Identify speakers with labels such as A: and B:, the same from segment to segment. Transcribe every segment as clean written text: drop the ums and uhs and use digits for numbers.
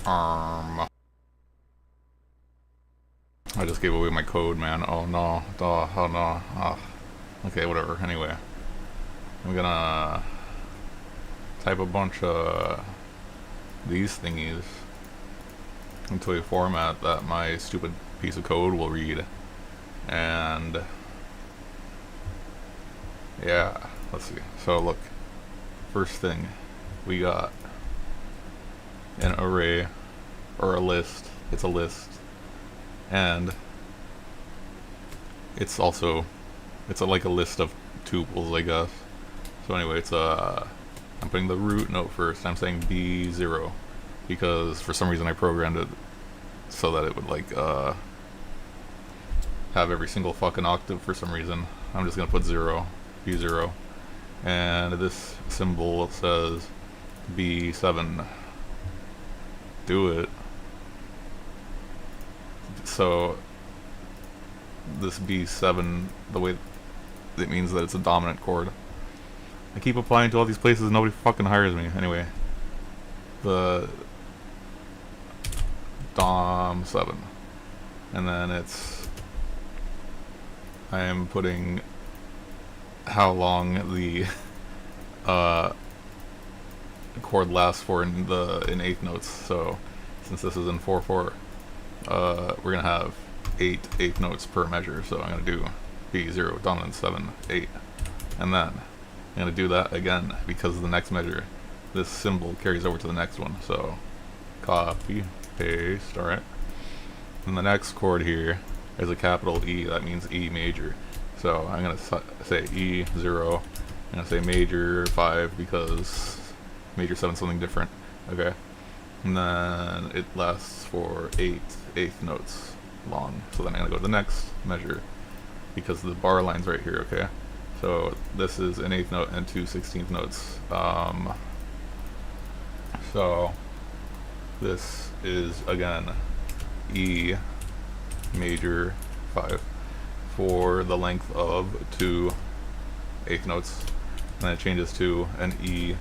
A: I just gave away my code, man. Oh no. Oh no. Oh. Okay, whatever. Anyway, I'm gonna type a bunch of these thingies into a format that my stupid piece of code will read. And yeah, let's see. So look, first thing, we got an array, or a list. It's a list. And it's also, like a list of tuples, I guess. So anyway, I'm putting the root note first. I'm saying B0 because for some reason I programmed it so that it would like have every single fucking octave for some reason. I'm just gonna put 0, B0, and this symbol says B7. Do it. So this B7, the way it means that it's a dominant chord. I keep applying to all these places, nobody fucking hires me. Anyway, the Dom 7, and then I am putting how long the chord lasts for in eighth notes. So since this is in 4/4, we're gonna have 8 eighth notes per measure. So I'm gonna do B0 dominant 7 8, and then I'm gonna do that again because the next measure, this symbol carries over to the next one. So copy, paste. All right. And the next chord here is a capital E. That means E major. So I'm gonna say E0. I'm gonna say major 5 because major 7 is something different. Okay. And then it lasts for 8 eighth notes long. So then I'm gonna go to the next measure because the bar line's right here. Okay. So this is an eighth note and 2 16th notes. So this is again E major 5 for the length of 2 eighth notes, and then it changes to an E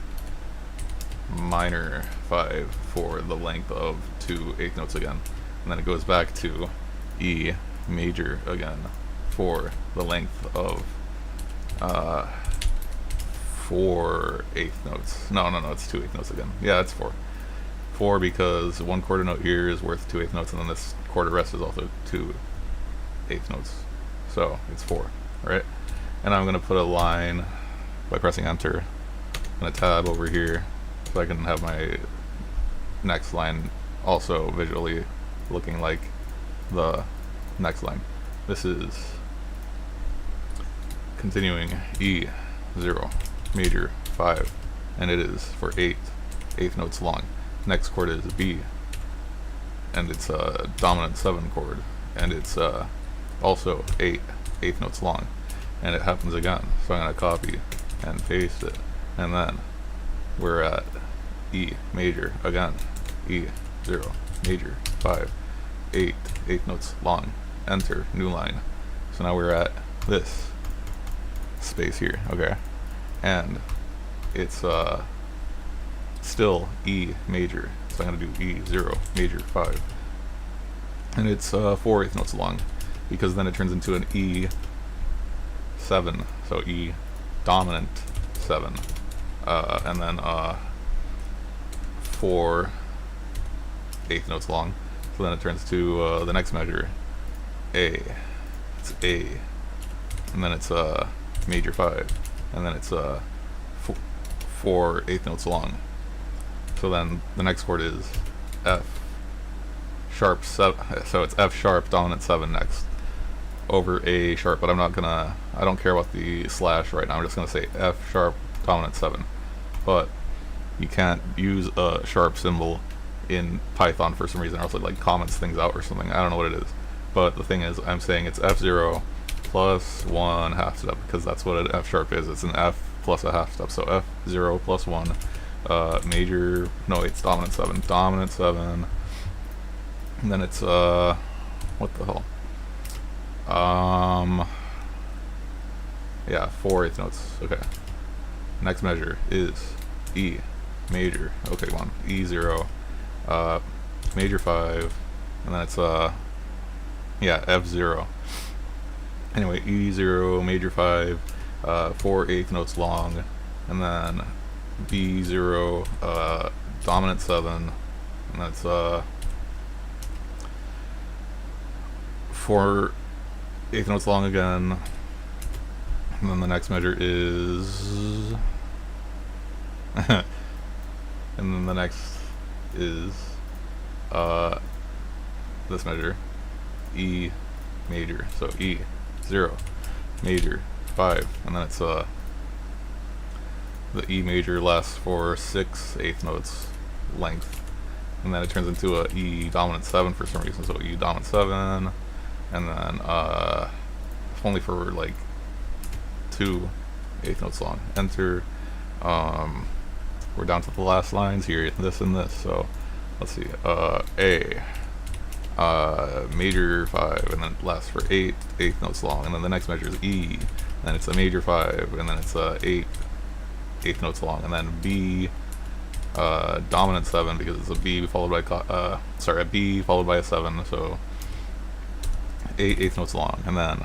A: minor 5 for the length of 2 eighth notes again, and then it goes back to E major again for the length of 4 eighth notes. No, it's 2 eighth notes again. Yeah, it's 4 because 1 quarter note here is worth 2 eighth notes, and then this quarter rest is also 2 eighth notes. So it's 4, right? And I'm gonna put a line by pressing enter and a tab over here so I can have my next line also visually looking like the next line. This is continuing E0 major 5, and it is for 8 eighth notes long. Next chord is B, and it's a dominant 7 chord, and it's also 8 eighth notes long, and it happens again. So I'm gonna copy and paste it, and then we're at E major again, E0 major 5 8 eighth notes long, enter, new line. So now we're at this space here. Okay, and it's still E major, so I'm gonna do E0 major 5, and it's 4 eighth notes long because then it turns into an E7, so E dominant 7, and then 4 eighth notes long. So then it turns to the next measure, A. It's A, and then it's major 5, and then it's 4 eighth notes long. So then the next chord is F sharp 7, so it's F sharp dominant 7 next over A sharp, but I don't care about the slash right now. I'm just gonna say F sharp dominant 7. But you can't use a sharp symbol in Python for some reason, or else it like comments things out or something. I don't know what it is. But the thing is, I'm saying it's F0 plus 1 half step because that's what an F sharp is. It's an F plus a half step. So F0 plus 1 major, no, it's dominant 7, and then it's what the hell, yeah, 4 eighth notes. Okay, next measure is E major. Okay, one E0 major 5, and then it's yeah, F0. Anyway, E0 major 5, 4/8 notes long, and then B0 dominant 7, and that's 4/8 notes long again. And then the next measure is and then the next is this measure, E major. So E0 major 5, and then it's the E major lasts for 6/8 notes length, and then it turns into a E dominant 7 for some reason. So E dominant 7, and then only for like 2/8 notes long. Enter. We're down to the last lines here, this and this. So let's see. A major 5, and then it lasts for 8/8 notes long, and then the next measure is E, and then it's a major 5, and then it's 8/8 notes long, and then B dominant 7, because it's a B followed by a B followed by a 7, so 8/8 notes long. And then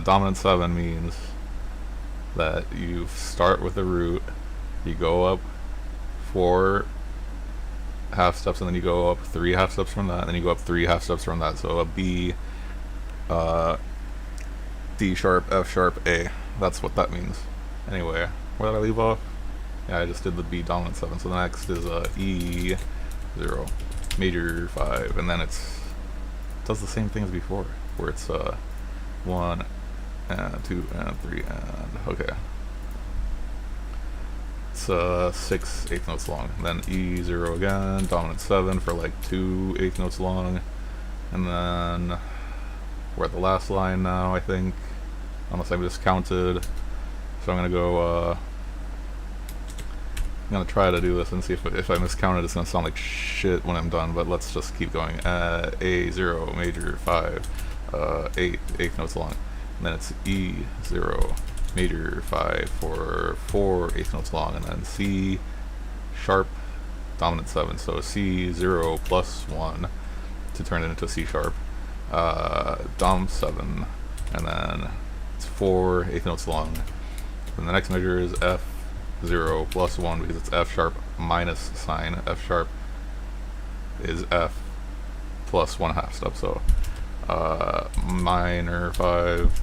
A: dominant 7 means that you start with the root, you go up 4 half steps, and then you go up 3 half steps from that, and then you go up 3 half steps from that. So a B, D sharp, F sharp, A. That's what that means. Anyway, where did I leave off? Yeah, I just did the B dominant 7. So the next is E0 major 5, and then it does the same thing as before, where it's 1 and 2 and 3 and okay. It's 6/8 notes long. And then E0 again, dominant 7 for like 2/8 notes long, and then we're at the last line now, I think, unless I miscounted. So I'm gonna go. I'm gonna try to do this and see if I miscounted. It's gonna sound like shit when I'm done, but let's just keep going. A0 major 5, 8/8 notes long, and then it's E0 major 5 for 4/8 notes long, and then C sharp dominant 7. So C0 plus 1 to turn it into C sharp, dom 7, and then it's 4/8 notes long. And the next measure is F0 plus 1, because it's F sharp minus sign. F sharp is F plus 1/2 step. So minor 5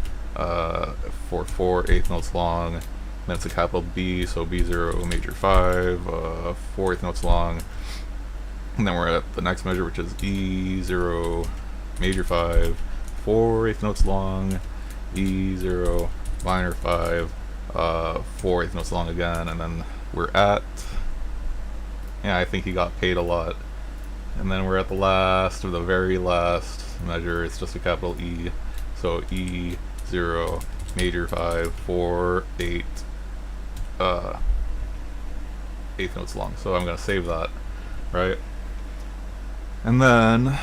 A: for 4/8 notes long. Then it's a capital B, so B0 major 5, 4/8 notes long. And then we're at the next measure, which is E0 major 5, 4/8 notes long, E0 minor 5, 4/8 notes long again. And then we're at, yeah, I think he got paid a lot. And then we're at the last, or the very last measure. It's just a capital E, so E0 major 5, 4/8 8 notes long. So I'm gonna save that, right? And then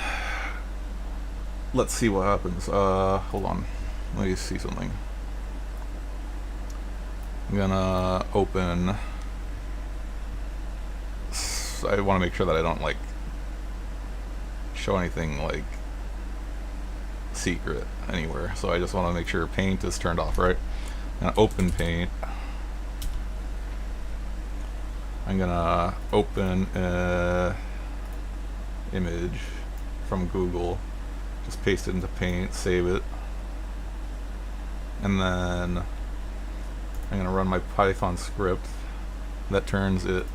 A: let's see what happens. Hold on, let me see something. I'm gonna open. I want to make sure that I don't like show anything like secret anywhere, so I just want to make sure paint is turned off, right? I'm gonna open paint. I'm gonna open a image from Google, just paste it into paint, save it, and then I'm gonna run my Python script that turns it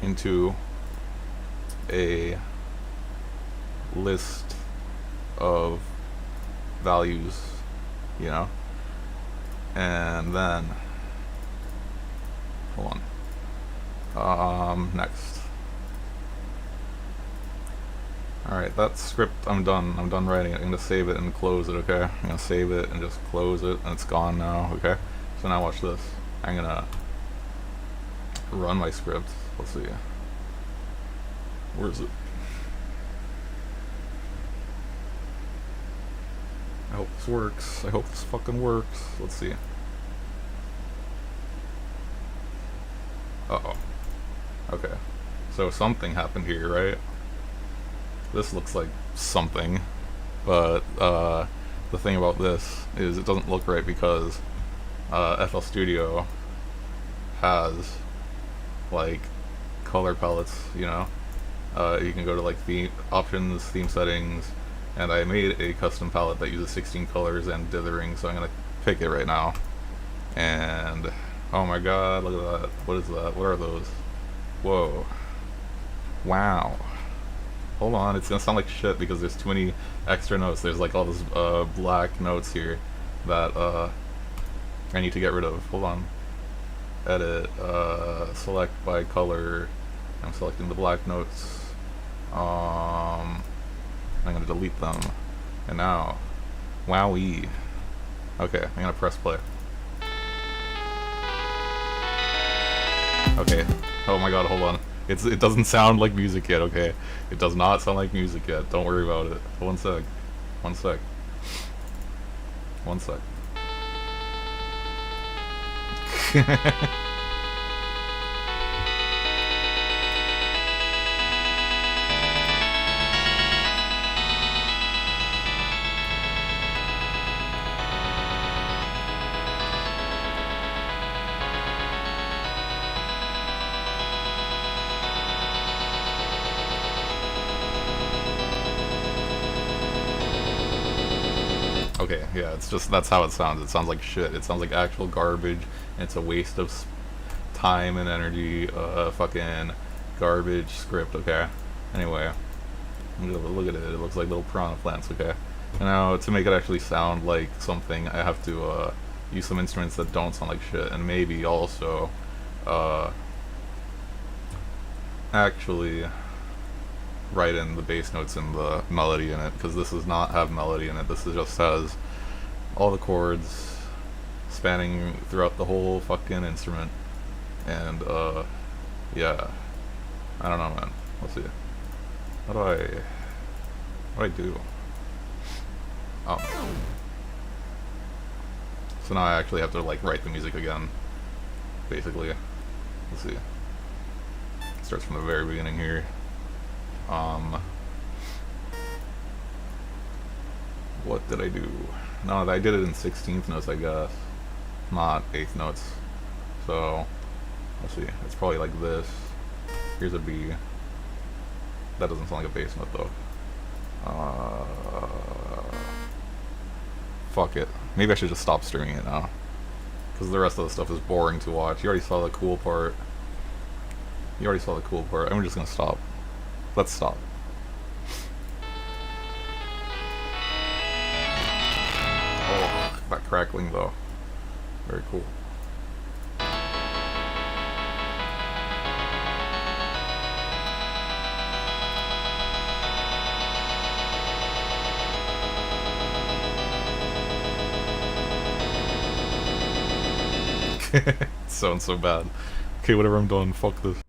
A: into a list of values, you know, and then hold on. Next. Alright, that script, I'm done writing it. I'm gonna save it and close it, okay? I'm gonna save it and just close it, and it's gone now, okay? So now watch this. I'm gonna run my script. Let's see. Where is it? I hope this works. I hope this fucking works. Let's see. Uh-oh. Okay. So something happened here, right? this looks like something, but the thing about this is it doesn't look right because FL Studio has like color palettes, you know. You can go to like theme options, theme settings, and I made a custom palette that uses 16 colors and dithering, so I'm gonna pick it right now. And oh my god, look at that. What is that? What are those? Whoa. Wow. Hold on, it's gonna sound like shit because there's too many extra notes. There's like all those black notes here that I need to get rid of. Hold on. Edit, select by color. I'm selecting the black notes. I'm gonna delete them. And now, wowee. Okay, I'm gonna press play. Okay. Oh my god, hold on. It doesn't sound like music yet, okay? It does not sound like music yet. Don't worry about it. One sec. One sec. One sec. Okay, yeah, it's just, that's how it sounds. It sounds like shit. It sounds like actual garbage, and it's a waste of time and energy, fucking garbage script, okay? Anyway, look at it. It looks like little piranha plants, okay? And now, to make it actually sound like something, I have to, use some instruments that don't sound like shit, and maybe also, actually write in the bass notes and the melody in it, because this does not have melody in it. This just has all the chords spanning throughout the whole fucking instrument. And yeah, I don't know, man. Let's see. What do I do? Oh, so now I actually have to like write the music again, basically. Let's see. It starts from the very beginning here. What did I do? No, I did it in 16th notes, I guess, not 8th notes. So, let's see, it's probably like this. Here's a B. That doesn't sound like a bass note though. Fuck it. Maybe I should just stop streaming it now, because the rest of the stuff is boring to watch. You already saw the cool part. I'm just gonna stop. Let's stop. Oh, that crackling though. Very cool. It sounds so bad. Okay, whatever, I'm done. Fuck this.